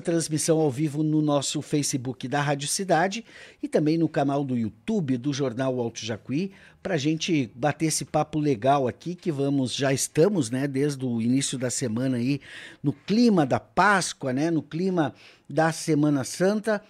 Transmissão ao vivo no nosso Facebook da Rádio Cidade e também no canal do YouTube do Jornal Alto Jacuí, para a gente bater esse papo legal aqui, que já estamos, né, desde o início da semana aí, no clima da Páscoa, né, no clima da Semana Santa.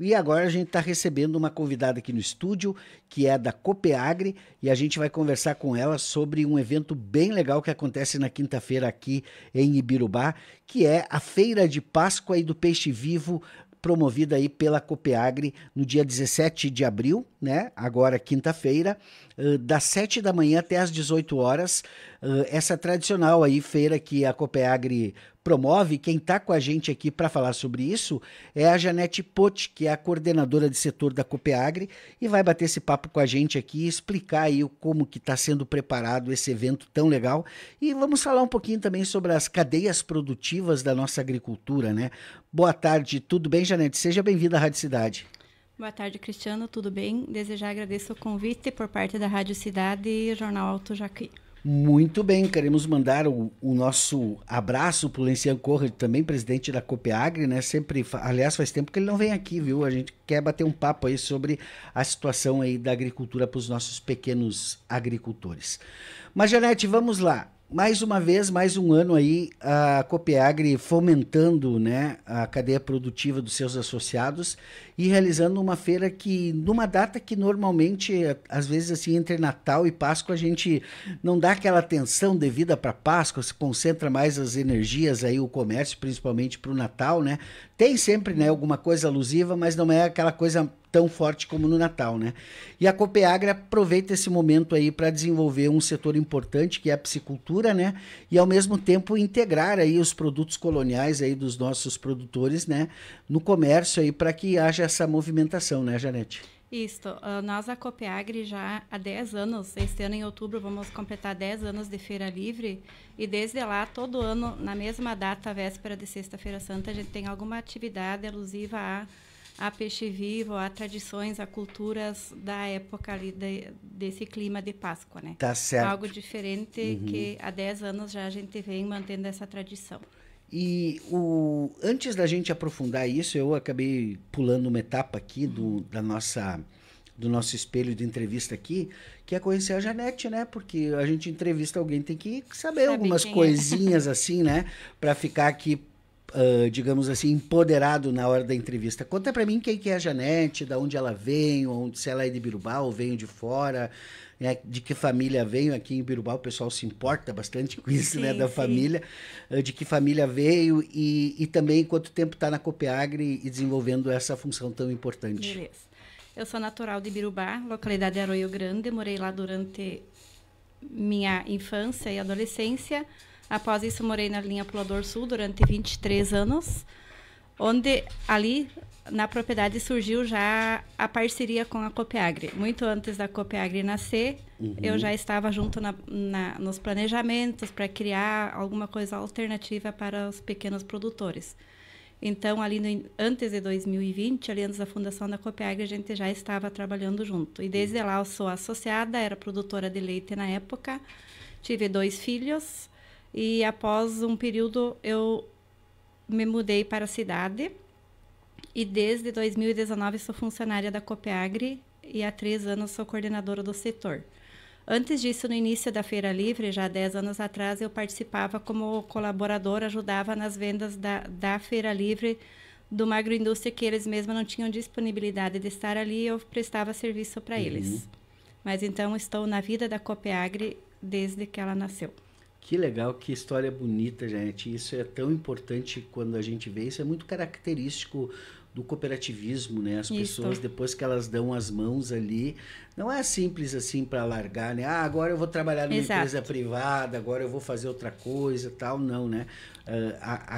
E agora a gente está recebendo uma convidada aqui no estúdio, que é da Copeagri, e a gente vai conversar com ela sobre um evento bem legal que acontece na quinta-feira aqui em Ibirubá, que é a Feira de Páscoa e do Peixe Vivo, promovida aí pela Copeagri no dia 17 de abril, né? Agora quinta-feira, das 7 da manhã até as 18 horas. Essa tradicional aí feira que a Copeagri promove. Quem está com a gente aqui para falar sobre isso é a Janete Potti, que é a coordenadora de setor da Copeagri, e vai bater esse papo com a gente aqui e explicar aí como que está sendo preparado esse evento tão legal. E vamos falar um pouquinho também sobre as cadeias produtivas da nossa agricultura, né? Boa tarde, tudo bem, Janete? Seja bem-vinda à Rádio Cidade. Boa tarde, Cristiano, tudo bem? Desejar agradeço o convite por parte da Rádio Cidade e Jornal Alto Jacuí. Muito bem, queremos mandar o nosso abraço para o Lencian Corre, também presidente da Copeagri, né? Sempre, aliás, faz tempo que ele não vem aqui, viu? A gente quer bater um papo aí sobre a situação aí da agricultura para os nossos pequenos agricultores. Mas, Janete, vamos lá. Mais uma vez, mais um ano aí, a Copeagri fomentando, né, a cadeia produtiva dos seus associados e realizando uma feira que, numa data que normalmente, às vezes assim, entre Natal e Páscoa, a gente não dá aquela atenção devida para Páscoa, se concentra mais as energias aí, o comércio, principalmente para o Natal, né? Tem sempre, né, alguma coisa alusiva, mas não é aquela coisa tão forte como no Natal, né? E a Copeagri aproveita esse momento aí para desenvolver um setor importante, que é a piscicultura, né? E ao mesmo tempo integrar aí os produtos coloniais aí dos nossos produtores, né, no comércio aí, para que haja essa movimentação, né, Janete? Isso, nós a Copeagri já há 10 anos, este ano em outubro vamos completar 10 anos de Feira Livre, e desde lá, todo ano, na mesma data, véspera de Sexta-feira Santa, a gente tem alguma atividade alusiva a peixe vivo, a tradições, a culturas da época ali desse clima de Páscoa, né? Tá certo. Algo diferente que há 10 anos já a gente vem mantendo essa tradição. E antes da gente aprofundar isso, eu acabei pulando uma etapa aqui do nosso espelho de entrevista aqui, que é conhecer a Janete, né? Porque a gente entrevista alguém, tem que saber algumas coisinhas assim, né? Para ficar aqui, digamos assim, empoderado na hora da entrevista. Conta para mim quem que é a Janete, de onde ela vem, se ela é de Ibirubá ou veio de fora, né, de que família veio. Aqui em Ibirubá o pessoal se importa bastante com isso, sim, né, da família, de que família veio e também quanto tempo está na Copeagri e desenvolvendo essa função tão importante. Beleza. Eu sou natural de Ibirubá, localidade de Arroio Grande, morei lá durante minha infância e adolescência. Após isso, morei na linha Pulador Sul durante 23 anos, onde ali na propriedade surgiu já a parceria com a Copeagri. Muito antes da Copeagri nascer, eu já estava junto nos planejamentos para criar alguma coisa alternativa para os pequenos produtores. Então, ali antes de 2020, ali antes da fundação da Copeagri, a gente já estava trabalhando junto. E desde lá eu sou associada, era produtora de leite na época, tive 2 filhos. E após um período eu me mudei para a cidade e desde 2019 sou funcionária da Copeagri e há 3 anos sou coordenadora do setor. Antes disso, no início da Feira Livre, já há 10 anos atrás, eu participava como colaboradora, ajudava nas vendas da Feira Livre de uma agroindústria que eles mesmos não tinham disponibilidade de estar ali e eu prestava serviço para eles. Mas então estou na vida da Copeagri desde que ela nasceu. Que legal, que história bonita, gente. Isso é tão importante quando a gente vê. Isso é muito característico do cooperativismo, né? As pessoas, depois que elas dão as mãos ali, não é simples assim para largar, né? Ah, agora eu vou trabalhar numa empresa privada, agora eu vou fazer outra coisa, tal, não, né?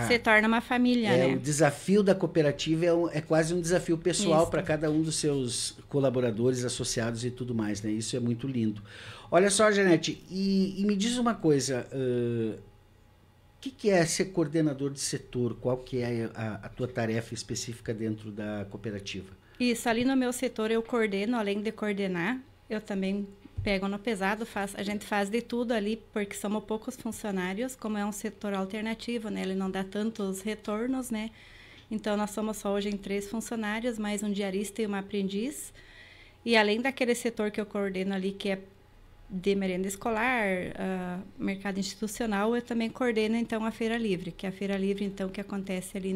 Se torna uma família, né? O desafio da cooperativa é quase um desafio pessoal para cada um dos seus colaboradores, associados e tudo mais, né? Isso é muito lindo. Olha só, Janete, e me diz uma coisa, o que é ser coordenador de setor? Qual que é a tua tarefa específica dentro da cooperativa? Isso, ali no meu setor eu coordeno, além de coordenar, eu também pego no pesado, a gente faz de tudo ali, porque somos poucos funcionários, como é um setor alternativo, né? Ele não dá tantos retornos, né? Então, nós somos só hoje em 3 funcionários, mais um diarista e uma aprendiz. E além daquele setor que eu coordeno ali, que é de merenda escolar, mercado institucional, eu também coordeno, então, a Feira Livre, que é a Feira Livre, então, que acontece ali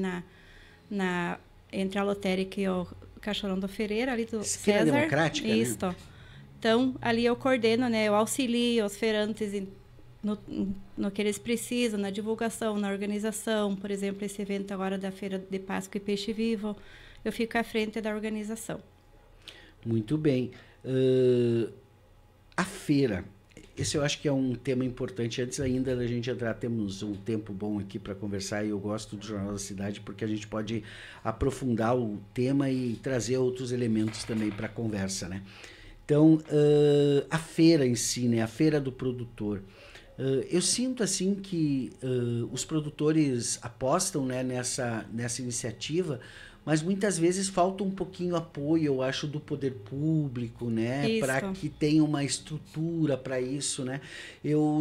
entre a lotérica e o Caixorão do Ferreira, ali do Esquina César. Democrática, Isso. né? Então, ali eu coordeno, né? Eu auxilio os feirantes no que eles precisam, na divulgação, na organização. Por exemplo, esse evento agora da Feira de Páscoa e Peixe Vivo, eu fico à frente da organização. Muito bem. A feira, esse eu acho que é um tema importante. Antes ainda da gente entrar, temos um tempo bom aqui para conversar e eu gosto do Jornal da Cidade porque a gente pode aprofundar o tema e trazer outros elementos também para a conversa, né? Então, a feira em si, né? A feira do produtor. Eu sinto assim que os produtores apostam, né, nessa iniciativa, mas muitas vezes falta um pouquinho apoio, eu acho, do poder público, né, para que tenha uma estrutura para isso, né.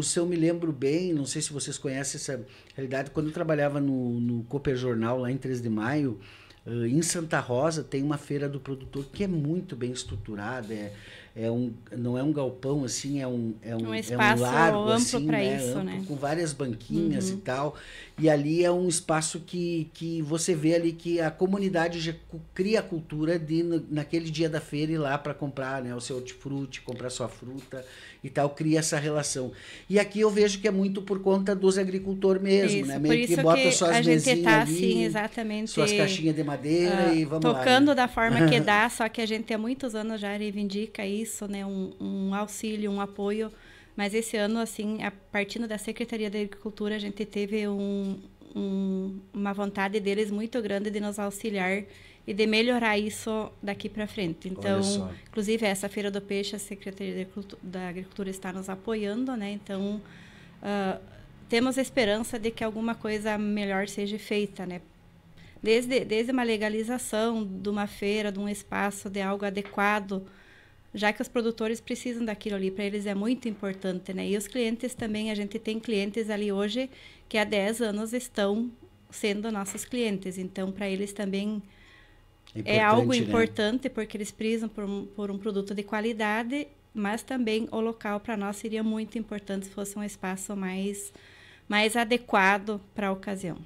Se eu me lembro bem, não sei se vocês conhecem essa realidade, quando eu trabalhava no Cooper Jornal, lá em 3 de Maio, em Santa Rosa, tem uma feira do produtor que é muito bem estruturada, não é um galpão, assim, é um espaço largo, amplo assim, para né? isso, Amplo, né? com várias banquinhas e tal. E ali é um espaço que você vê ali que a comunidade já cria a cultura de, naquele dia da feira, ir lá para comprar, né, o seu hortifruti, comprar sua fruta e tal, cria essa relação. E aqui eu vejo que é muito por conta dos agricultores mesmo, Isso, né? por Meio isso que bota suas a gente mesinhas tá, ali, assim, exatamente, suas caixinhas de madeira e vamos lá. tocando Né? da forma que dá, só que a gente há muitos anos já reivindica isso, né? Um auxílio, um apoio. Mas esse ano, assim, partindo da Secretaria da Agricultura, a gente teve uma vontade deles muito grande de nos auxiliar e de melhorar isso daqui para frente. Então, inclusive, essa Feira do Peixe, a Secretaria da Agricultura está nos apoiando, né? Então, temos a esperança de que alguma coisa melhor seja feita, né? Desde uma legalização de uma feira, de um espaço, de algo adequado, já que os produtores precisam daquilo ali, para eles é muito importante, né? E os clientes também, a gente tem clientes ali hoje que há 10 anos estão sendo nossos clientes, então para eles também é algo importante, né? Porque eles precisam por um produto de qualidade, mas também o local para nós seria muito importante se fosse um espaço mais adequado para a ocasião.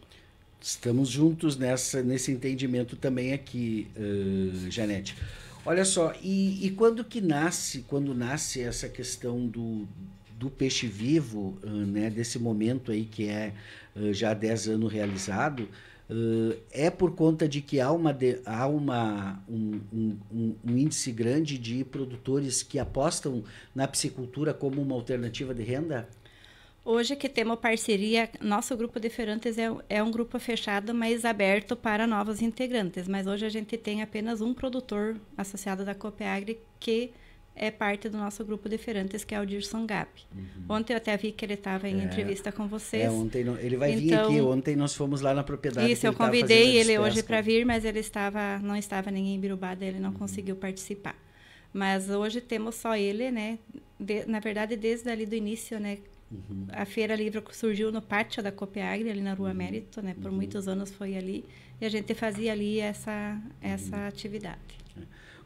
Estamos juntos nesse entendimento também aqui, Janete. Olha só, e quando nasce essa questão do peixe vivo, né, desse momento aí que é já há 10 anos realizado, é por conta de que há um índice grande de produtores que apostam na piscicultura como uma alternativa de renda? Hoje que temos parceria, nosso grupo de feirantes é um grupo fechado, mas aberto para novos integrantes. Mas hoje a gente tem apenas um produtor associado da Copeagri que é parte do nosso grupo de feirantes, que é o Dirson Gap. Ontem eu até vi que ele estava em entrevista com vocês. Ontem ele vai vir aqui. Ontem nós fomos lá na propriedade. Isso, eu convidei ele hoje para vir, mas ele não estava nem em Birubá, ele não conseguiu participar. Mas hoje temos só ele, né? Na verdade, desde ali do início, né? A Feira Livre surgiu no pátio da Copeagri, ali na Rua Mérito, né? Por muitos anos foi ali. E a gente fazia ali essa atividade.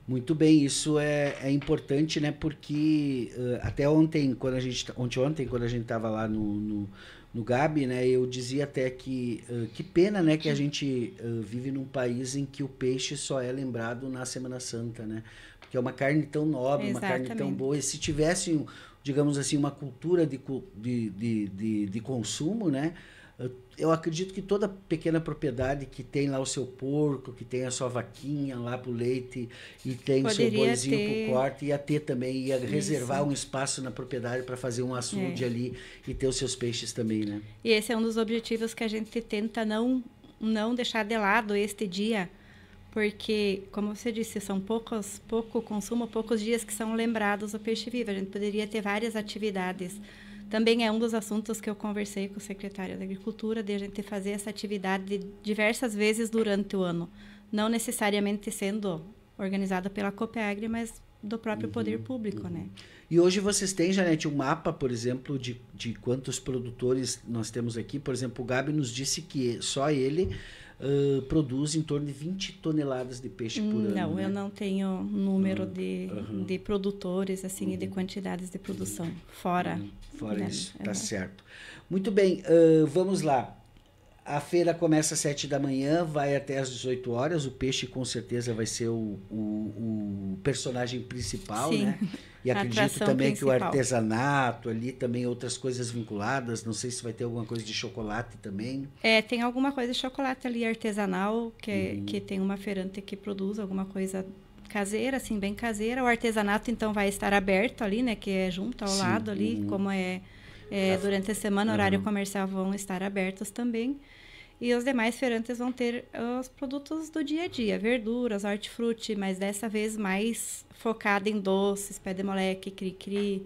Muito bem, isso é importante, né? Porque até ontem, quando a gente estava lá no Gabi, né? Eu dizia até que pena, né? Que a gente vive num país em que o peixe só é lembrado na Semana Santa, né? Porque é uma carne tão nobre, Exatamente. uma carne tão boa. E se tivesse, digamos assim, uma cultura de consumo, né? Eu acredito que toda pequena propriedade que tem lá o seu porco, que tem a sua vaquinha lá pro leite e tem o seu boizinho pro corte, ia ter também, ia reservar um espaço na propriedade para fazer um açude ali e ter os seus peixes também, né? E esse é um dos objetivos que a gente tenta não deixar de lado este dia, porque, como você disse, são pouco consumo, poucos dias que são lembrados o peixe vivo. A gente poderia ter várias atividades. Também é um dos assuntos que eu conversei com o secretário da Agricultura, de a gente fazer essa atividade diversas vezes durante o ano. Não necessariamente sendo organizada pela Copeagri, mas do próprio poder público, né? E hoje vocês têm, Janete, um mapa, por exemplo, de quantos produtores nós temos aqui? Por exemplo, o Gabi nos disse que só ele produz em torno de 20 toneladas de peixe por ano. Não, né? eu não tenho número de produtores assim e de quantidades de produção fora. Fora né? isso, tá certo. Muito bem, vamos lá. A feira começa às 7 da manhã, vai até às 18 horas. O peixe com certeza vai ser o personagem principal, Sim, né? E a acredito atração também que o principal. artesanato ali, também outras coisas vinculadas. Não sei se vai ter alguma coisa de chocolate também. Tem alguma coisa de chocolate ali artesanal, que tem uma feirante que produz alguma coisa caseira, assim, bem caseira. O artesanato, então, vai estar aberto ali, né? Que é junto ao Sim, lado ali, como durante a semana, horário comercial vão estar abertos também. E os demais feirantes vão ter os produtos do dia a dia, verduras, hortifruti, mas dessa vez mais focada em doces, pé de moleque, cri-cri,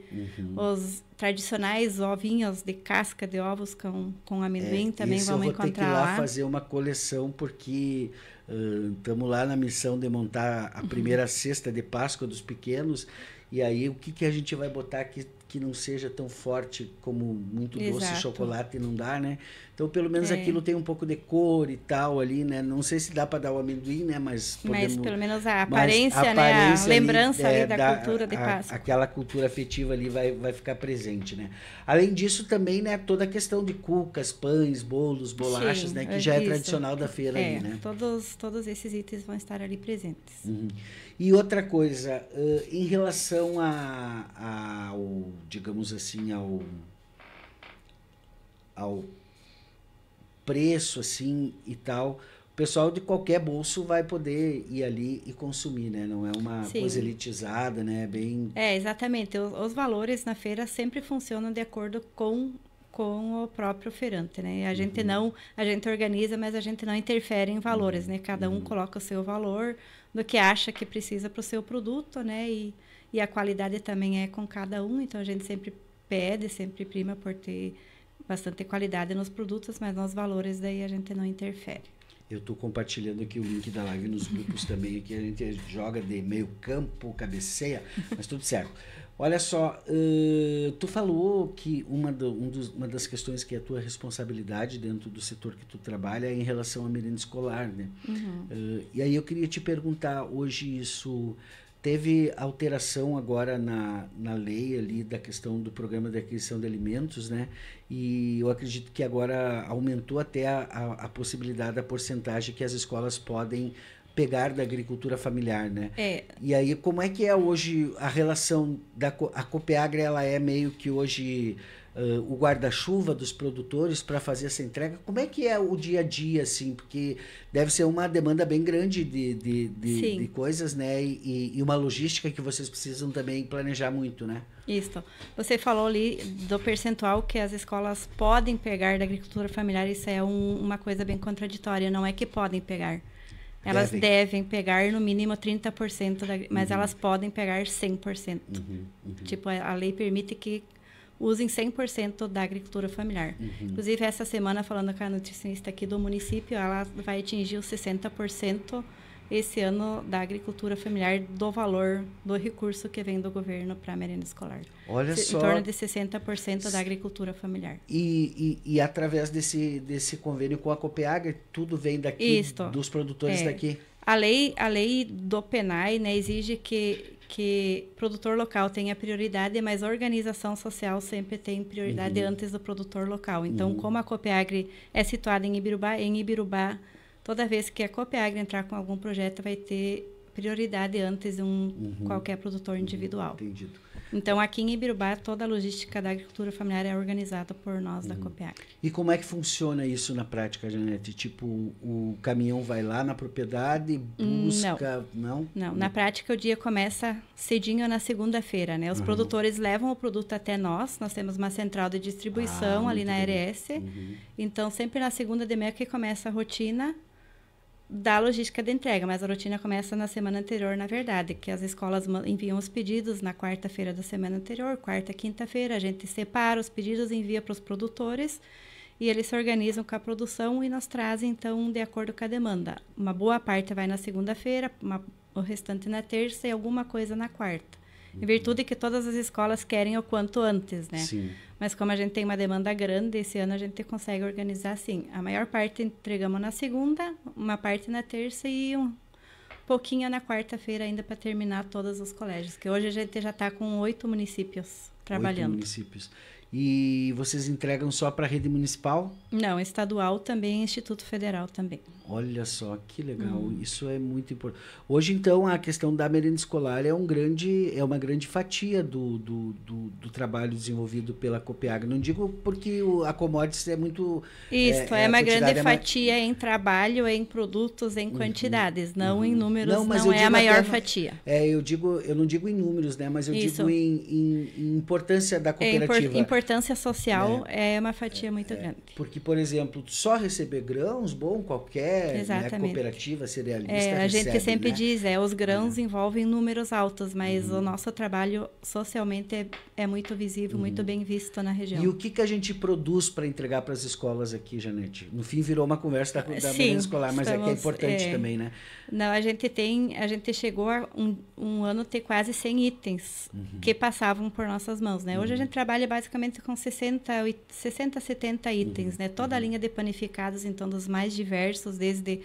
os tradicionais ovinhos de casca de ovos com amendoim também Esse vamos eu vou ter que ir encontrar lá lá. fazer uma coleção, porque estamos lá na missão de montar a primeira cesta de Páscoa dos pequenos. E aí, o que a gente vai botar que não seja tão forte como muito doce, Exato. chocolate não dá, né? Então, pelo menos aquilo tem um pouco de cor e tal ali, né? Não sei se dá para dar o amendoim, né? Mas Pelo menos a aparência, né? A lembrança ali da cultura de Páscoa. Aquela cultura afetiva ali vai ficar presente, né? Além disso, também, né? Toda a questão de cucas, pães, bolos, bolachas, Sim, né? Que já é isso. tradicional da feira ali, né? Todos esses itens vão estar ali presentes. E outra coisa, em relação ao, digamos assim, ao preço, assim, e tal, o pessoal de qualquer bolso vai poder ir ali e consumir, né? Não é uma coisa elitizada, né? Bem... Exatamente. Os valores na feira sempre funcionam de acordo com o próprio feirante, né? A gente organiza, mas a gente não interfere em valores, né? Cada um coloca o seu valor do que acha que precisa para o seu produto, né? E a qualidade também é com cada um, então a gente sempre prima por ter bastante qualidade nos produtos, mas nos valores daí a gente não interfere. Eu estou compartilhando aqui o link da live nos grupos também, aqui a gente joga de meio campo, cabeceia, mas tudo certo. Olha só, tu falou que uma das questões que é a tua responsabilidade dentro do setor que tu trabalha é em relação à merenda escolar, né? E aí eu queria te perguntar, hoje isso teve alteração agora na lei ali da questão do programa de aquisição de alimentos, né? E eu acredito que agora aumentou até a possibilidade da porcentagem que as escolas podem pegar da agricultura familiar, né? E aí, como é que é hoje a relação a Copeagri, ela é meio que hoje o guarda-chuva dos produtores para fazer essa entrega? Como é que é o dia a dia, assim? Porque deve ser uma demanda bem grande de coisas, né? E uma logística que vocês precisam também planejar muito, né? Isso. Você falou ali do percentual que as escolas podem pegar da agricultura familiar. Isso é uma coisa bem contraditória. Não é que podem pegar. Elas devem pegar no mínimo 30%, mas elas podem pegar 100%. Tipo, a lei permite que usem 100% da agricultura familiar. Inclusive, essa semana, falando com a nutricionista aqui do município, ela vai atingir os 60% esse ano da agricultura familiar, do valor do recurso que vem do governo para a merenda escolar. Olha só. Em torno de 60% da agricultura familiar. E através desse convênio com a Copeagri, tudo vem daqui, dos produtores daqui? A lei do PENAI, né, exige que produtor local tenha prioridade, mas a organização social sempre tem prioridade antes do produtor local. Então, como a Copeagri é situada em Ibirubá, toda vez que a Copeagri entrar com algum projeto, vai ter prioridade antes de qualquer produtor individual. Entendido. Então, aqui em Ibirubá, toda a logística da agricultura familiar é organizada por nós da Copeagri. E como é que funciona isso na prática, Janete? Tipo, o caminhão vai lá na propriedade, busca... Não, na prática o dia começa cedinho na segunda-feira, né? Os produtores levam o produto até nós temos uma central de distribuição ali na ARS. Então, sempre na segunda de manhã que começa a rotina da logística de entrega, mas a rotina começa na semana anterior, na verdade, que as escolas enviam os pedidos na quarta-feira da semana anterior, quarta, quinta-feira, a gente separa os pedidos, envia para os produtores e eles se organizam com a produção e nos trazem, então, de acordo com a demanda. Uma boa parte vai na segunda-feira, o restante na terça e alguma coisa na quarta. em virtude que todas as escolas querem o quanto antes, né? Sim. Mas como a gente tem uma demanda grande, esse ano a gente consegue organizar assim. A maior parte entregamos na segunda, uma parte na terça e um pouquinho na quarta-feira ainda para terminar todos os colégios, que hoje a gente já está com 8 municípios trabalhando. 8 municípios. E vocês entregam só para a rede municipal? Não, estadual também, Instituto Federal também. Olha só, que legal. Isso é muito importante. Hoje, então, a questão da merenda escolar é uma grande fatia do trabalho desenvolvido pela Copiag. Não digo porque a commodities é muito... Isso, é uma grande mais... fatia em trabalho, em produtos, em quantidades, não em números, não é a maior fatia. Eu não digo em números, né? Mas eu digo em importância da cooperativa. Importância social é uma fatia muito grande. Porque, por exemplo, só receber grãos, bom, qualquer cooperativa cerealista a gente sempre diz, os grãos É. envolvem números altos, mas o nosso trabalho socialmente é muito visível, muito bem visto na região. E o que a gente produz para entregar para as escolas aqui, Janete? No fim, virou uma conversa da merenda escolar, mas é que é importante também, né? Não, a gente chegou a um ano ter quase 100 itens que passavam por nossas mãos, né? Hoje a gente trabalha basicamente com 60, 70 itens, né? Toda a linha de panificados, então, dos mais diversos, desde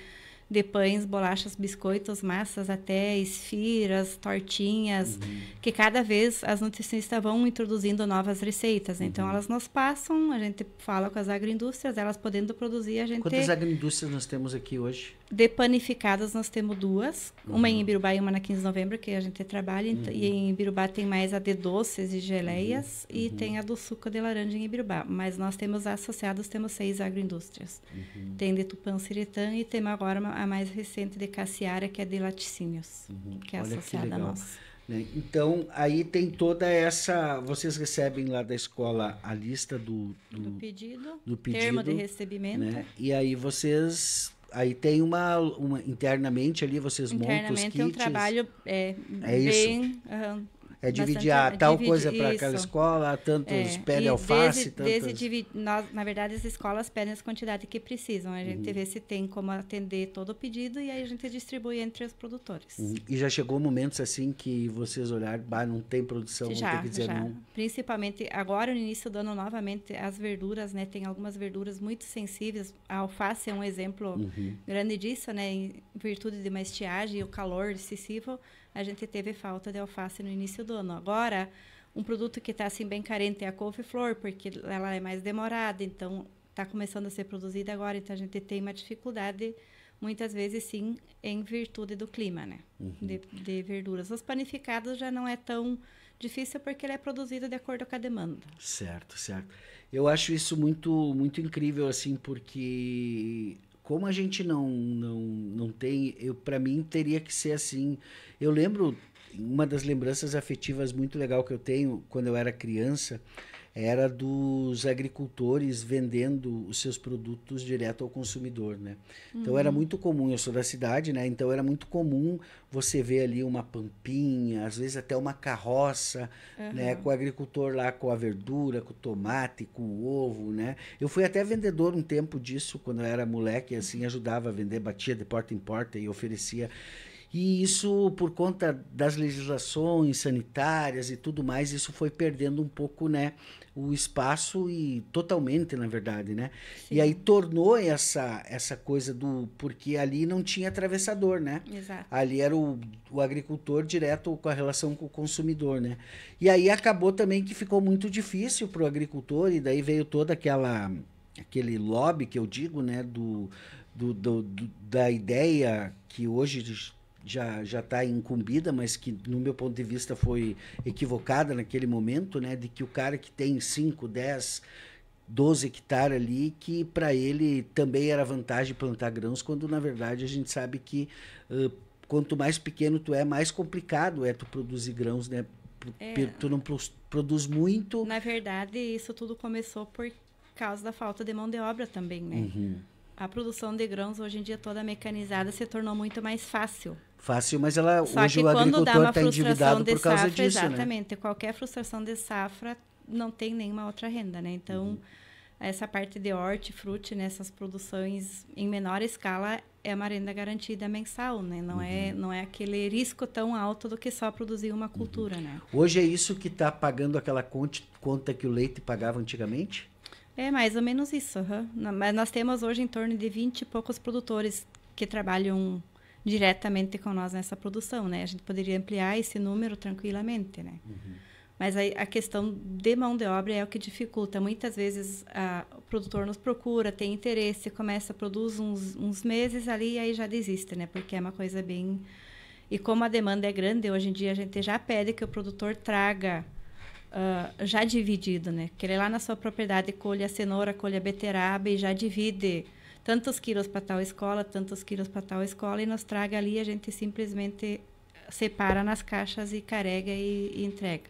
de pães, bolachas, biscoitos, massas, até esfiras, tortinhas, que cada vez as nutricionistas vão introduzindo novas receitas. Então, elas nos passam, a gente fala com as agroindústrias, elas podendo produzir, a gente... Quantas agroindústrias nós temos aqui hoje? De panificadas, nós temos 2. Uma em Ibirubá e uma na 15 de novembro, que a gente trabalha. E em Ibirubá tem mais a de doces e geleias e tem a do suco de laranja em Ibirubá. Mas nós temos associados, temos 6 agroindústrias. Tem de Tupã-Siretã e temos agora a mais recente de Cassiara, que é de laticínios, que é Olha associada que a legal. nós. Né? Então, aí tem toda essa... Vocês recebem lá da escola a lista do pedido, do pedido, termo de recebimento. Né? E aí vocês... Aí tem uma internamente ali, vocês montam os kits. Internamente é um trabalho bem... É dividir tal coisa para aquela escola, tantos pé de alface, na verdade, as escolas pedem as quantidades que precisam. A gente vê se tem como atender todo o pedido e aí a gente distribui entre os produtores. E já chegou momentos assim que vocês olharam, não tem produção, vão ter que dizer não? Principalmente agora, no início do ano, novamente, as verduras, né? Tem algumas verduras muito sensíveis. A alface é um exemplo grande disso, né? Em virtude de uma estiagem e o calor excessivo, a gente teve falta de alface no início do ano. Agora, um produto que está assim bem carente é a couve-flor, porque ela é mais demorada, então está começando a ser produzida agora, então a gente tem uma dificuldade, muitas vezes sim, em virtude do clima, né? De verduras. Os panificados já não é tão difícil porque ele é produzido de acordo com a demanda. Certo. Eu acho isso muito, muito incrível, assim, porque... Como a gente não tem, para mim teria que ser assim. Eu lembro, uma das lembranças afetivas muito legal que eu tenho quando eu era criança, era dos agricultores vendendo os seus produtos direto ao consumidor, né? Então era muito comum, eu sou da cidade, né? Então era muito comum você ver ali uma pampinha, às vezes até uma carroça, né? Com o agricultor lá com a verdura, com o tomate, com o ovo, né? Eu fui até vendedor um tempo disso, quando eu era moleque, assim, ajudava a vender, batia de porta em porta e oferecia. E isso, por conta das legislações sanitárias e tudo mais, isso foi perdendo um pouco, né, o espaço e totalmente, na verdade, né? Sim. E aí tornou essa coisa porque ali não tinha atravessador, né? Exato. Ali era o agricultor direto com a relação com o consumidor, né? E aí acabou também que ficou muito difícil para o agricultor e daí veio toda aquele lobby que eu digo, né, da ideia que hoje já está incumbida, mas que, no meu ponto de vista, foi equivocada naquele momento, né? De que o cara que tem 5, 10, 12 hectares ali, que para ele também era vantagem plantar grãos, quando, na verdade, a gente sabe que quanto mais pequeno tu é, mais complicado é tu produzir grãos, né? Tu não produz muito. Na verdade, isso tudo começou por causa da falta de mão de obra também, né? A produção de grãos, hoje em dia, toda mecanizada, se tornou muito mais fácil. Fácil, mas hoje o agricultor está endividado por causa disso, exatamente, né? Qualquer frustração de safra não tem nenhuma outra renda, né? Então, essa parte de hortifruti, nessas produções em menor escala, é uma renda garantida mensal, né? Não é aquele risco tão alto do que só produzir uma cultura, né? Hoje é isso que está pagando aquela conta que o leite pagava antigamente? É mais ou menos isso. Mas nós temos hoje em torno de 20 e poucos produtores que trabalham diretamente com nós nessa produção, né? A gente poderia ampliar esse número tranquilamente, né? Mas a questão de mão de obra é o que dificulta. Muitas vezes o produtor nos procura, tem interesse, começa, produz uns meses ali e aí já desiste, né? Porque é uma coisa bem... E como a demanda é grande, hoje em dia a gente já pede que o produtor traga já dividido, né? Que ele lá na sua propriedade colha a cenoura, colha a beterraba e já divide tantos quilos para tal escola, tantos quilos para tal escola e nos traga ali, a gente simplesmente separa nas caixas e carrega e entrega.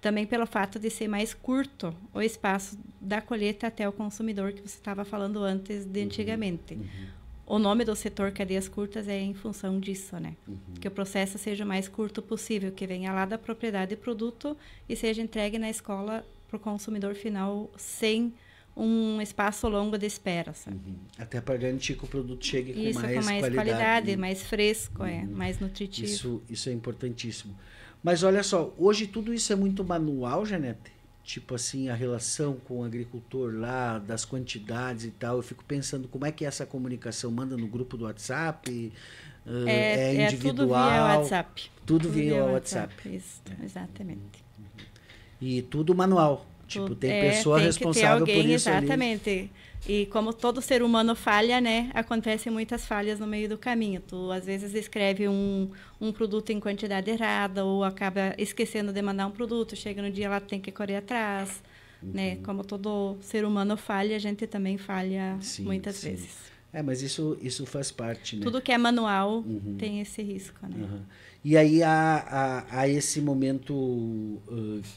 Também pelo fato de ser mais curto o espaço da colheita até o consumidor, que você estava falando antes de antigamente. O nome do setor cadeias curtas é em função disso, né? Que o processo seja o mais curto possível, que venha lá da propriedade do produto e seja entregue na escola para o consumidor final sem um espaço longo de espera, sabe? Até para garantir que o produto chegue com Isso, mais com mais qualidade, mais fresco, mais nutritivo. Isso é importantíssimo. Mas olha só, hoje tudo isso é muito manual, Janete? Tipo assim, a relação com o agricultor lá, das quantidades e tal. Eu fico pensando como é que é essa comunicação? Manda no grupo do WhatsApp? É individual? Tudo via WhatsApp. Tudo via WhatsApp. Isso, exatamente. E tudo manual. Tipo, tem pessoa responsável por isso. Exatamente. Ali. E como todo ser humano falha, né? Acontecem muitas falhas no meio do caminho. Tu, às vezes, escreve um produto em quantidade errada ou acaba esquecendo de mandar um produto. Chega no dia, ela tem que correr atrás. Né? Como todo ser humano falha, a gente também falha muitas vezes. Mas isso faz parte, né? Tudo que é manual tem esse risco, né? E aí há esse momento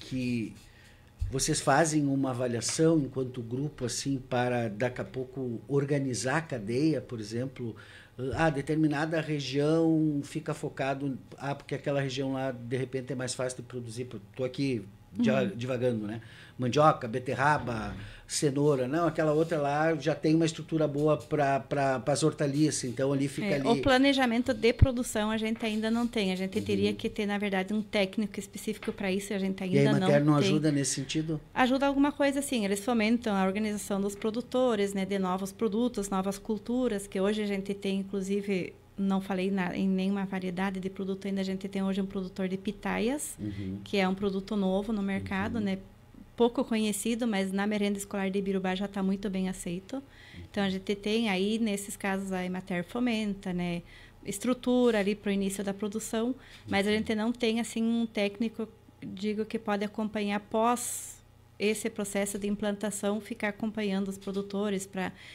que... Vocês fazem uma avaliação enquanto grupo, assim, para daqui a pouco organizar a cadeia, por exemplo? Determinada região fica focado... porque aquela região lá, de repente, é mais fácil de produzir. Estou aqui divagando, né? Mandioca, beterraba, cenoura. Não, aquela outra lá já tem uma estrutura boa para as hortaliças, então ali fica ali... O planejamento de produção a gente ainda não tem. A gente teria que ter, na verdade, um técnico específico para isso, a gente ainda não tem. E a Emater não ajuda nesse sentido? Ajuda alguma coisa, sim. Eles fomentam a organização dos produtores, né, de novos produtos, novas culturas, que hoje a gente tem, inclusive... Não falei em nenhuma variedade de produto ainda. A gente tem hoje um produtor de pitaias, que é um produto novo no mercado, né? Pouco conhecido, mas na merenda escolar de Ibirubá já está muito bem aceito. Então, a gente tem aí, nesses casos, a Emater fomenta, né? Estrutura ali para o início da produção, mas a gente não tem, assim, um técnico, digo, que pode acompanhar após esse processo de implantação, ficar acompanhando os produtores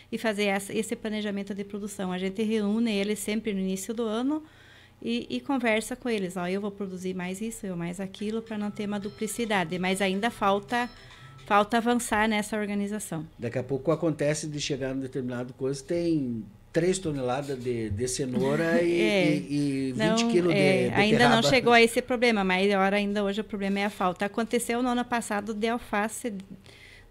e fazer esse planejamento de produção. A gente reúne eles sempre no início do ano e conversa com eles. Eu vou produzir mais isso, eu mais aquilo, para não ter uma duplicidade. Mas ainda falta avançar nessa organização. Daqui a pouco acontece de chegar num determinado coisa, tem 3 toneladas de cenoura e 20 quilos de beterraba. Ainda não chegou a esse problema, mas ainda hoje o problema é a falta. Aconteceu no ano passado de alface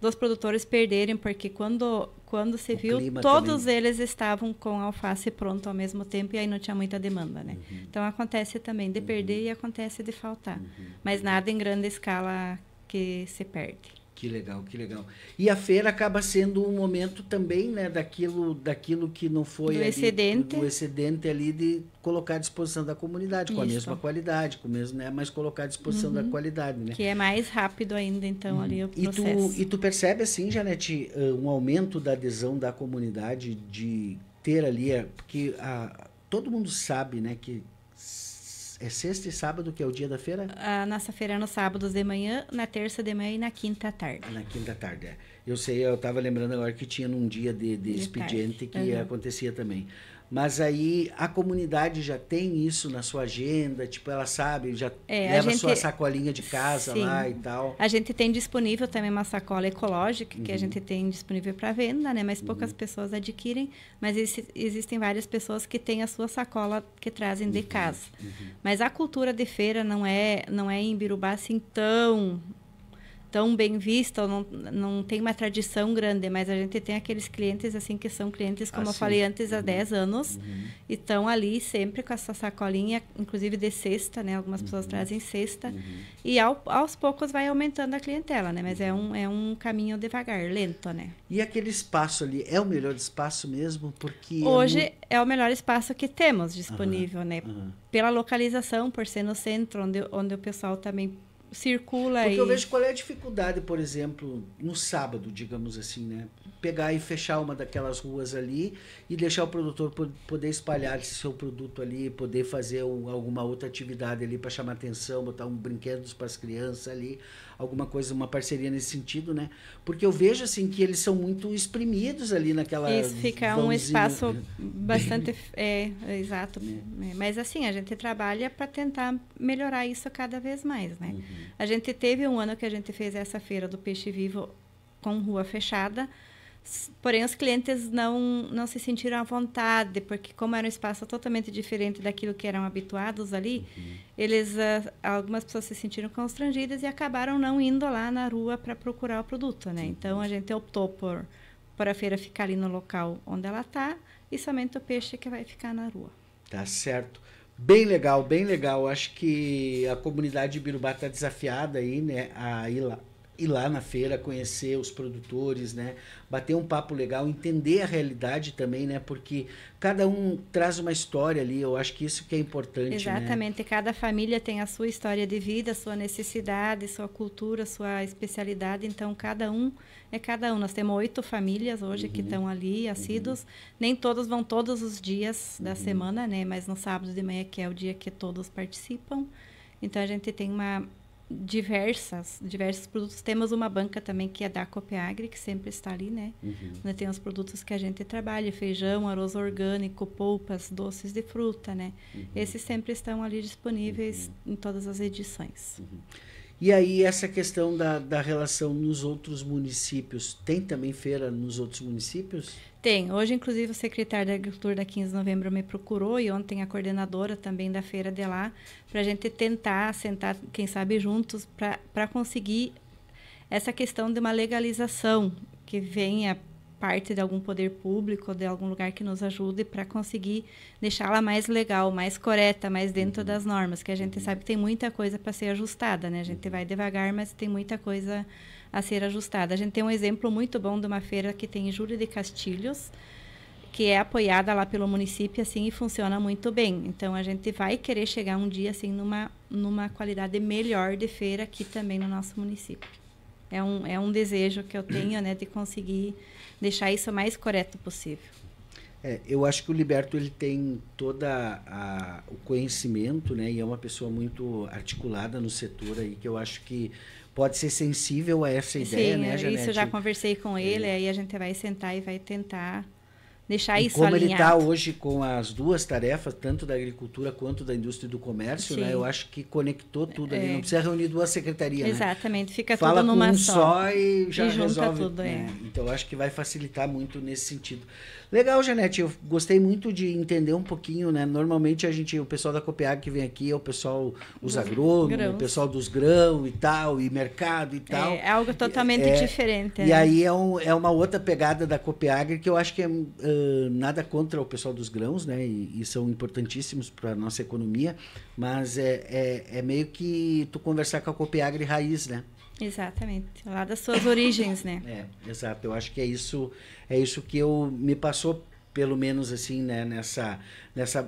dos produtores perderem, porque quando se viu, todos eles estavam com a alface pronta ao mesmo tempo e aí não tinha muita demanda, né? Então acontece também de perder e acontece de faltar. Mas nada em grande escala que se perde. Que legal, que legal. E a feira acaba sendo um momento também, né, daquilo que não foi do excedente ali, de colocar à disposição da comunidade, com a mesma qualidade, com o mesmo, né, mas colocar à disposição da qualidade, né? Que é mais rápido ainda, então, ali o processo. E tu percebe, assim, Janete, um aumento da adesão da comunidade de ter ali, porque todo mundo sabe, né, que é sexta e sábado que é o dia da feira? A nossa feira é no sábado de manhã, na terça de manhã e na quinta à tarde. Na quinta à tarde, Eu sei, eu estava lembrando agora que tinha num dia de expediente que acontecia também. Mas aí a comunidade já tem isso na sua agenda, tipo, ela sabe, já leva sua sacolinha de casa lá e tal. A gente tem disponível também uma sacola ecológica, que a gente tem disponível para venda, né? Mas poucas pessoas adquirem, mas existem várias pessoas que têm a sua sacola que trazem de casa. Mas a cultura de feira não é em Ibirubá assim tão tão bem vista, ou não tem uma tradição grande, mas a gente tem aqueles clientes assim que são clientes, como eu falei antes, há 10 anos, e estão ali sempre com essa sacolinha, inclusive de cesta, né? Algumas pessoas trazem cesta, e aos poucos vai aumentando a clientela, né? Mas é um caminho devagar, lento, né? E aquele espaço ali, é o melhor espaço mesmo? Porque hoje é o melhor espaço que temos disponível, né? Pela localização, por ser no centro, onde o pessoal também circula. Porque eu vejo qual é a dificuldade, por exemplo, no sábado, digamos assim, né? Pegar e fechar uma daquelas ruas ali e deixar o produtor poder espalhar esse seu produto ali, poder fazer alguma outra atividade ali para chamar atenção, botar um brinquedos para as crianças ali, alguma coisa, uma parceria nesse sentido, né? Porque eu vejo assim que eles são muito exprimidos ali naquela Isso fica um espaço bastante exato. Mas assim, a gente trabalha para tentar melhorar isso cada vez mais, né? A gente teve um ano que a gente fez essa feira do peixe vivo com rua fechada, porém os clientes não se sentiram à vontade, porque como era um espaço totalmente diferente daquilo que eram habituados ali, algumas pessoas se sentiram constrangidas e acabaram não indo lá na rua para procurar o produto, né? Então a gente optou por a feira ficar ali no local onde ela está e somente o peixe que vai ficar na rua. Tá certo. Bem legal, bem legal. Acho que a comunidade de Birubá está desafiada aí, né, a ir lá na feira, conhecer os produtores, né, bater um papo legal, entender a realidade também, né, porque cada um traz uma história ali. Eu acho que isso que é importante. Exatamente. Né? Cada família tem a sua história de vida, sua necessidade, sua cultura, sua especialidade. Então, cada um é cada um. Nós temos 8 famílias hoje que estão ali, assíduos. Nem todos vão todos os dias da semana, né? Mas no sábado de manhã, que é o dia que todos participam. Então, a gente tem diversos produtos. Temos uma banca também que é da Copiagri, que sempre está ali, né? Onde tem os produtos que a gente trabalha, feijão, arroz orgânico, polpas, doces de fruta, né? Esses sempre estão ali disponíveis em todas as edições. E aí, essa questão da relação nos outros municípios, tem também feira nos outros municípios? Tem. Hoje, inclusive, o secretário da Agricultura da 15 de novembro me procurou e ontem a coordenadora também da feira de lá, para a gente tentar sentar, quem sabe, juntos, para conseguir essa questão de uma legalização, que venha parte de algum poder público, de algum lugar que nos ajude para conseguir deixá-la mais legal, mais correta, mais dentro das normas, que a gente sabe que tem muita coisa para ser ajustada, né? A gente vai devagar, mas tem muita coisa a ser ajustada. A gente tem um exemplo muito bom de uma feira que tem em Júlio de Castilhos, que é apoiada lá pelo município, assim, e funciona muito bem. Então, a gente vai querer chegar um dia, assim, numa qualidade melhor de feira aqui também no nosso município. É um desejo que eu tenho, né, de conseguir deixar isso o mais correto possível. Eu acho que o Liberto ele tem toda o conhecimento, né, e é uma pessoa muito articulada no setor aí, que eu acho que pode ser sensível a essa ideia, né, Janete? Isso, eu já conversei com ele, aí a gente vai sentar e vai tentar deixar isso como alinhado. ele está hoje com as duas tarefas, tanto da agricultura quanto da indústria e do comércio, né? Eu acho que conectou tudo ali. Não precisa reunir duas secretarias, exatamente, né? fica Fala tudo numa com um só e já junta resolve tudo, né? Então, eu acho que vai facilitar muito nesse sentido. Legal, Janete, eu gostei muito de entender um pouquinho, né? Normalmente o pessoal da Copiag que vem aqui é o pessoal, os agrônomos, o pessoal dos grãos e tal, e mercado e tal. É algo totalmente diferente. E né? Aí é uma outra pegada da Copiag que eu acho que é nada contra o pessoal dos grãos, né? E são importantíssimos para a nossa economia, mas é meio que tu conversar com a Copiagri raiz, né? Exatamente, lá das suas origens, né? Exato, eu acho que é isso que me passou, pelo menos assim, né,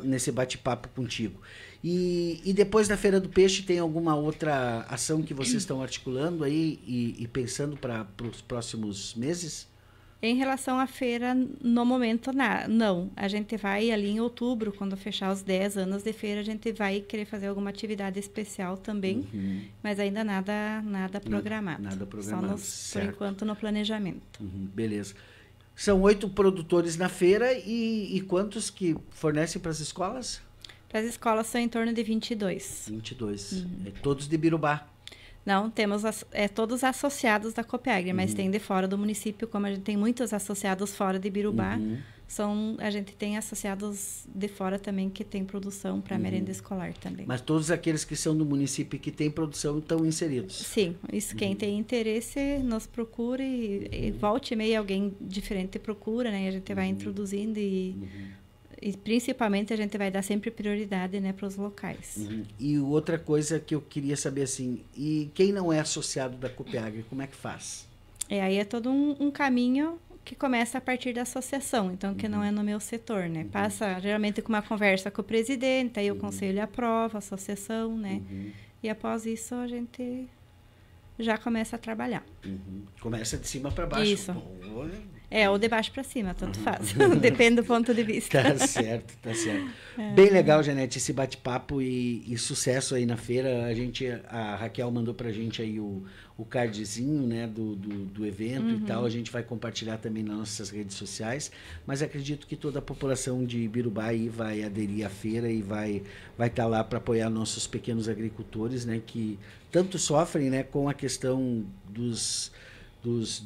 nesse bate-papo contigo. E depois da Feira do Peixe, tem alguma outra ação que vocês estão articulando aí e pensando para os próximos meses? Em relação à feira, no momento, não. A gente vai ali em outubro, quando fechar os 10 anos de feira, a gente vai querer fazer alguma atividade especial também, mas ainda nada programado. Nada programado, só por enquanto, no planejamento. Beleza. São 8 produtores na feira e quantos que fornecem para as escolas? Para as escolas são em torno de 22. 22. Todos de Birubá. Não, temos todos associados da Copiagri, mas tem de fora do município, como a gente tem muitos associados fora de Birubá, a gente tem associados de fora também que tem produção para merenda escolar também. Mas todos aqueles que são do município que tem produção estão inseridos? Sim, isso quem tem interesse nos procura e volte e meia alguém diferente procura, né? E a gente vai introduzindo e principalmente a gente vai dar sempre prioridade, né, para os locais. E outra coisa que eu queria saber assim, e quem não é associado da Coopeagri, como é que faz? Aí é todo um caminho que começa a partir da associação, então que não é no meu setor, né? Passa geralmente com uma conversa com o presidente, aí o conselho aprova a associação, né? E após isso a gente já começa a trabalhar. Começa de cima para baixo. Isso. Ou de baixo para cima, tanto faz. Depende do ponto de vista. Tá certo, tá certo. Bem legal, Janete, esse bate-papo e sucesso aí na feira. A Raquel mandou pra gente aí o cardzinho, né, do evento e tal. A gente vai compartilhar também nas nossas redes sociais. Mas acredito que toda a população de Ibirubá aí vai aderir à feira e vai estar lá para apoiar nossos pequenos agricultores, né, que tanto sofrem, né, com a questão dos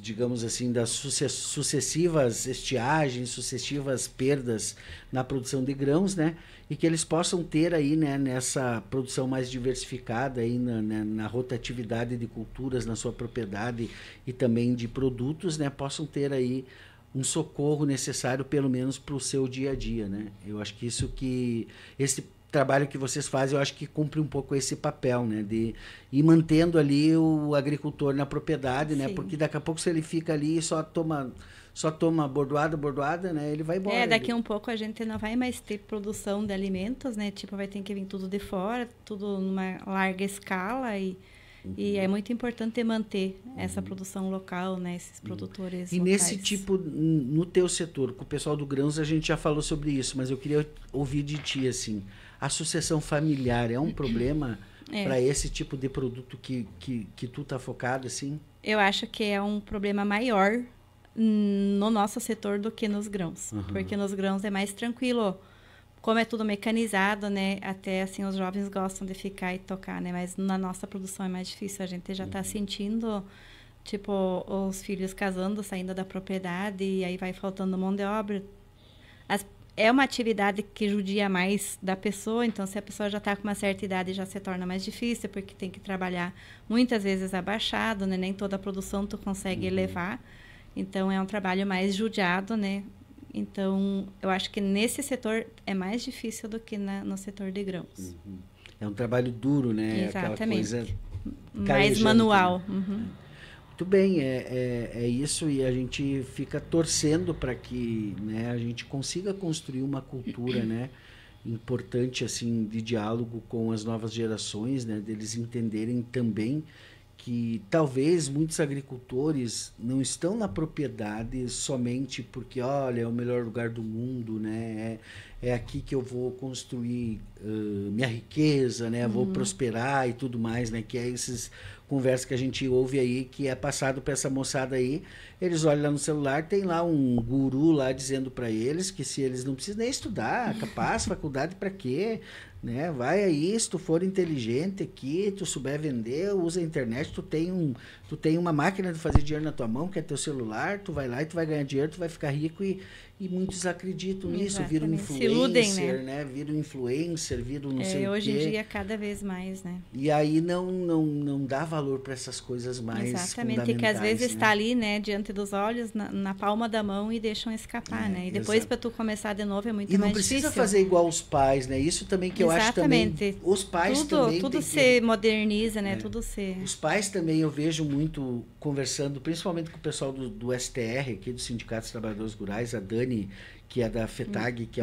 digamos assim, das sucessivas estiagens, sucessivas perdas na produção de grãos, né? E que eles possam ter aí, né, nessa produção mais diversificada aí na rotatividade de culturas na sua propriedade e também de produtos, né, possam ter aí um socorro necessário pelo menos para o seu dia a dia, né? Eu acho que esse trabalho que vocês fazem, eu acho que cumpre um pouco esse papel, né, de ir mantendo ali o agricultor na propriedade, né, porque daqui a pouco se ele fica ali e só toma bordoada, né, ele vai embora. Daqui um pouco a gente não vai mais ter produção de alimentos, né, tipo, vai ter que vir tudo de fora, tudo numa larga escala e é muito importante manter essa produção local, né, esses produtores E locais. nesse tipo, no teu setor, com o pessoal do grãos, a gente já falou sobre isso, mas eu queria ouvir de ti, assim, a sucessão familiar é um problema para esse tipo de produto que tu tá focado, assim? Eu acho que é um problema maior no nosso setor do que nos grãos, porque nos grãos é mais tranquilo. Como é tudo mecanizado, né? Até assim os jovens gostam de ficar e tocar, né? Mas na nossa produção é mais difícil. A gente já está sentindo, tipo, os filhos casando, saindo da propriedade e aí vai faltando mão de obra. É uma atividade que judia mais da pessoa, então se a pessoa já está com uma certa idade já se torna mais difícil, porque tem que trabalhar muitas vezes abaixado, né? Nem toda a produção tu consegue levar. Então é um trabalho mais judiado, né? Então, eu acho que nesse setor é mais difícil do que no setor de grãos. É um trabalho duro, né? Exatamente. Aquela coisa mais manual. Muito bem, é isso, e a gente fica torcendo para que, né, a gente consiga construir uma cultura, né, importante assim, de diálogo com as novas gerações, né, deles entenderem também que talvez muitos agricultores não estão na propriedade somente porque, olha, é o melhor lugar do mundo, né? É aqui que eu vou construir minha riqueza, né? Vou prosperar e tudo mais, né? Que é essas conversas que a gente ouve aí, que é passado para essa moçada aí. Eles olham lá no celular, tem lá um guru lá dizendo para eles que se eles não precisam nem estudar, capaz, faculdade para quê? Né? Vai aí, se tu for inteligente aqui, tu souber vender, usa a internet, tu tem uma máquina de fazer dinheiro na tua mão, que é teu celular, tu vai lá e tu vai ganhar dinheiro, tu vai ficar rico e muitos acreditam nisso, viram influencer, iludem, né? Viram influencer, viram não sei o quê. Hoje em dia cada vez mais, né? E aí não dá valor para essas coisas mais exatamente, que às vezes está ali, né, diante dos olhos, na palma da mão e deixam escapar, né? E depois para tu começar de novo é muito mais difícil. E não precisa fazer igual os pais, né? Isso também que eu acho também. Os pais também. Tudo se moderniza, né? Tudo se... Os pais também eu vejo muito conversando, principalmente com o pessoal do STR, aqui do Sindicato dos Trabalhadores Rurais, a Dani, que é da FETAG, que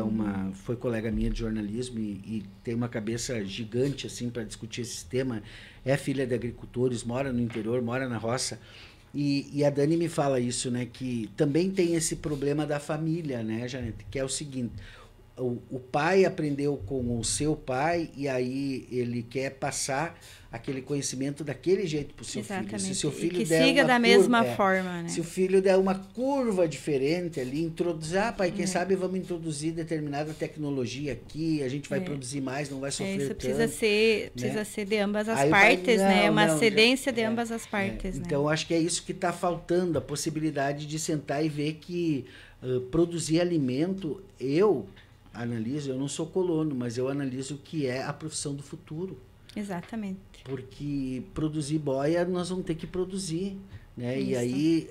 foi colega minha de jornalismo e tem uma cabeça gigante assim para discutir esse tema. É filha de agricultores, mora no interior, mora na roça. E a Dani me fala isso, né? Que também tem esse problema da família, né, Janete? Que é o seguinte: o pai aprendeu com o seu pai e aí ele quer passar aquele conhecimento daquele jeito para o seu filho. Se seu filho que siga da mesma forma, né? Se o filho der uma curva diferente ali, introduzir, pai, quem sabe vamos introduzir determinada tecnologia aqui, a gente vai produzir mais, não vai sofrer isso tanto. Precisa ser de ambas as partes, né? Uma cedência de ambas as partes, né? Então, acho que é isso que está faltando, a possibilidade de sentar e ver que produzir alimento, eu analiso, eu não sou colono, mas eu analiso o que é a profissão do futuro. Exatamente. Porque produzir boia, nós vamos ter que produzir, né? Isso. E aí,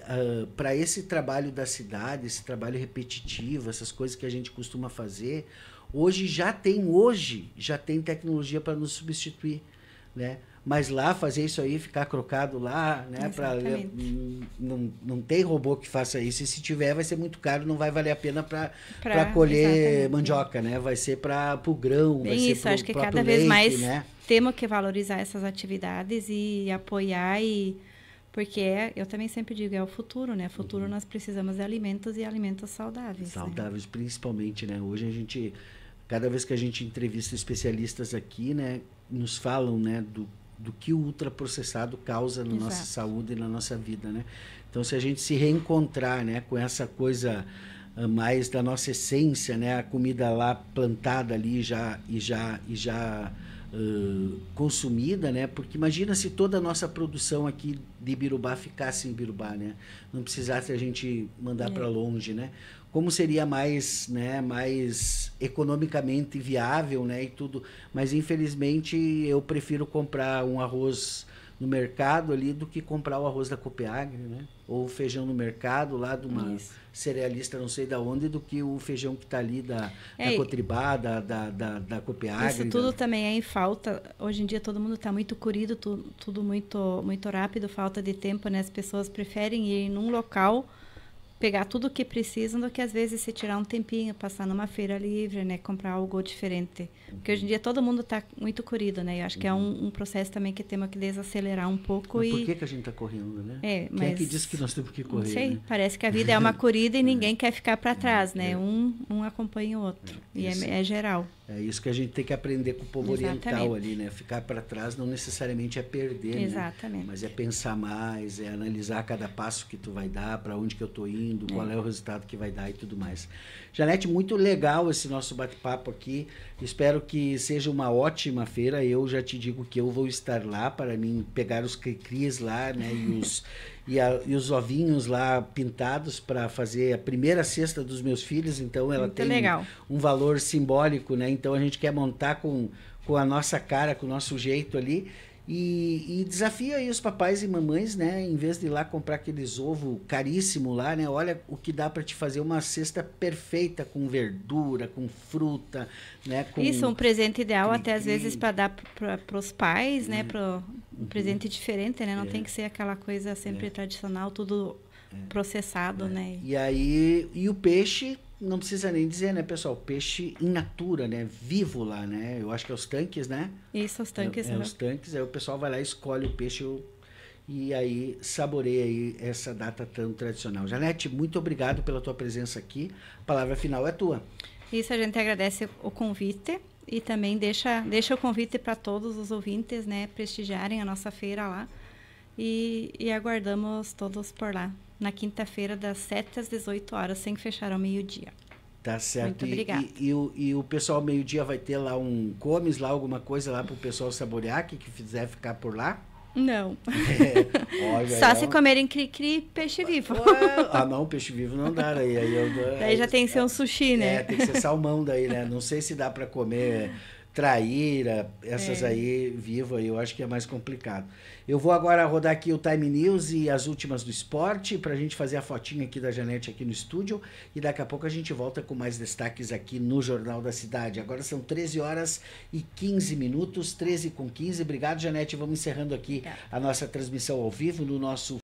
para esse trabalho da cidade, esse trabalho repetitivo, essas coisas que a gente costuma fazer, hoje já tem tecnologia para nos substituir, né? Mas lá, fazer isso aí, ficar crocado lá, né? Não tem robô que faça isso. E se tiver, vai ser muito caro, não vai valer a pena para colher mandioca, né? Vai ser para o grão, bem vai isso, ser acho que cada leite, vez mais, né? temos que valorizar essas atividades e apoiar, porque eu também sempre digo, é o futuro, né? Futuro nós precisamos de alimentos e alimentos saudáveis. Saudáveis, né? Principalmente, né? Hoje cada vez que a gente entrevista especialistas aqui, né? Nos falam, né? Do que o ultraprocessado causa na nossa saúde e na nossa vida, né? Então, se a gente se reencontrar, né, com essa coisa mais da nossa essência, né, a comida lá plantada ali já consumida, né? Porque imagina se toda a nossa produção aqui de Ibirubá ficasse em Ibirubá, né? Não precisasse a gente mandar para longe, né? Como seria mais economicamente viável, né, e tudo. Mas, infelizmente, eu prefiro comprar um arroz no mercado ali do que comprar o arroz da Copeagre, né? Ou o feijão no mercado lá de uma cerealista não sei da onde, do que o feijão que está ali da Cotribá, da Copeagre. Isso tudo também é em falta. Hoje em dia todo mundo está muito corrido, tudo muito, muito rápido, falta de tempo, né? As pessoas preferem ir num local, pegar tudo o que precisam, do que às vezes se tirar um tempinho, passar numa feira livre, né, comprar algo diferente. Porque hoje em dia todo mundo está muito corrido, né? Eu acho que é um processo também que temos que desacelerar um pouco. Mas por que a gente está correndo, né? Quem é que disse que nós temos que correr? Não sei, né? Parece que a vida é uma corrida e ninguém quer ficar para trás, né? Um acompanha o outro. E é geral. É isso que a gente tem que aprender com o povo oriental ali, né? Ficar para trás não necessariamente é perder, exatamente, né? Mas é pensar mais, é analisar cada passo que tu vai dar, para onde que eu tô indo, qual é o resultado que vai dar e tudo mais. Janete, muito legal esse nosso bate-papo aqui. Espero que seja uma ótima feira. Eu já te digo que eu vou estar lá para mim pegar os cri-cris lá, né? E os ovinhos lá pintados para fazer a primeira cesta dos meus filhos. Então ela muito tem um valor simbólico, né? Então a gente quer montar com a nossa cara, com o nosso jeito ali. E desafia aí os papais e mamães, né? Em vez de ir lá comprar aqueles ovos caríssimos lá, né? Olha o que dá para te fazer uma cesta perfeita com verdura, com fruta, né? Isso, um presente ideal até às vezes para dar para os pais, né? Um presente diferente, né? Não tem que ser aquela coisa sempre tradicional, tudo processado, né? E aí, o peixe, não precisa nem dizer, né, pessoal? Peixe in natura, né? Vivo lá, né? Eu acho que é os tanques, né? Isso, os tanques. Os tanques, aí o pessoal vai lá, escolhe o peixe e aí saboreia aí essa data tão tradicional. Janete, muito obrigado pela tua presença aqui. A palavra final é tua. Isso, a gente agradece o convite e também deixa o convite para todos os ouvintes, né, prestigiarem a nossa feira lá e aguardamos todos por lá. Na quinta-feira, das 7 às 18 horas, sem fechar ao meio-dia. Tá certo. Muito obrigada. E o pessoal, ao meio-dia, vai ter lá comes lá, alguma coisa lá para o pessoal saborear, que quiser ficar por lá? Não. Olha, só se comerem cri-cri, peixe vivo. Não, peixe vivo não dá. Daí já tem que ser um sushi, né? Tem que ser salmão daí, né? Não sei se dá para comer traíra, essas aí, vivo aí, eu acho que é mais complicado. Eu vou agora rodar aqui o Time News e as últimas do esporte, para a gente fazer a fotinha aqui da Janete aqui no estúdio, e daqui a pouco a gente volta com mais destaques aqui no Jornal da Cidade. Agora são 13 horas e 15 minutos, 13 com 15. Obrigado, Janete. Vamos encerrando aqui a nossa transmissão ao vivo no nosso